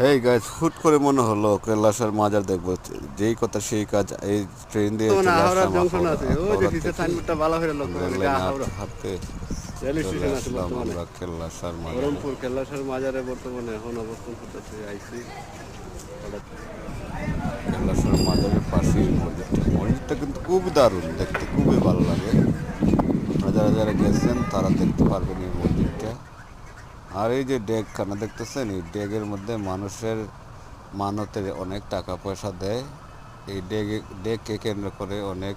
Hey guys, হুট করে মনে হলো কৈলাসের মাজার দেখবো। যেই কথা সেই কাজ। এই ট্রেন দিয়ে মানে চলে আহাওড়ার আসলাম জংশন হাওড়া আছে, ওই যে হাওড়া ফিসে থেকে সাইনবোর্ডটা ভালো করে লক্ষ্য করেন, রেল এটা লাইনে হাঁটতে আহাওড়া হাঁটতে রেল চলে স্টেশন আছে আসলাম বর্তমানে। আমরা কৈলাসের মাজারে। বহরমপুর কেল্লাসর মাজারে বর্তমানে এখন অবস্থান করতেছে আইসি হঠাৎ। কৈলাসের মাজারের পাশেই মসজিদটা কিন্তু খুবই দারুণ দেখতে, খুবই ভালো লাগে। আপনারা যারা যারা গেছেন তারা দেখতে পারবেন এই মসজিদটা। আর এই যে ডেকখানা দেখতেছেন, এই ডেকের মধ্যে মানুষের মানতের অনেক টাকা পয়সা দেয়। এই ডেককে কেন্দ্র করে অনেক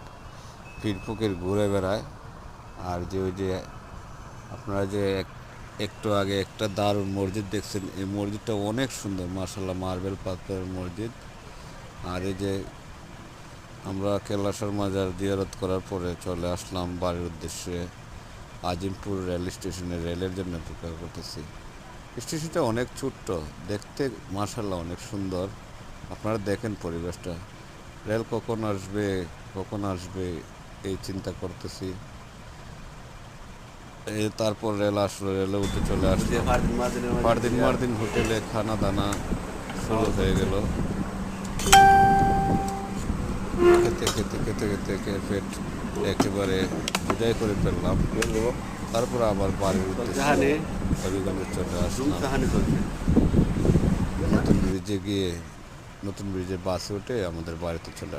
পীর ফকির ঘুরে বেড়ায়। আর যে ওই যে আপনারা যে একটু আগে একটা দারুণ মসজিদ দেখছেন, এই মসজিদটা অনেক সুন্দর, মাশাআল্লাহ, মার্বেল পাথরের মসজিদ। আর এই যে আমরা কৈলাসের মাজার জিয়ারত করার পরে চলে আসলাম বাড়ির উদ্দেশ্যে। আজিমপুর রেল স্টেশনে রেলের জন্য অপেক্ষা করতেছি। স্টেশনটা অনেক ছোট্ট, দেখতে মাশাআল্লাহ অনেক সুন্দর। আপনারা দেখেন পরিবেশটা। রেল কখন আসবে, কখন আসবে এই চিন্তা করতেছি। তারপর রেল আসলো, রেলে উঠে চলে ওই যে আসলাম। ফারদিন মার্জিনের মাঝে ফারদিন ইয়া মারদিন হোটেলে খানা দানা শুরু খাওয়া হয়ে চলছে। গেল। খেতে খেতে খেতে খেতে পেট একেবারে বোঝাই করে ফেললাম। তারপর আবার বাড়ির চলছে উদ্দেশ্যে হানি, হবিগঞ্জে চলে জুম আসলাম। কাহানি চলছে। নতুন ব্রিজে গিয়ে নতুন ব্রিজে বাসে উঠে আমাদের বাড়িতে চলে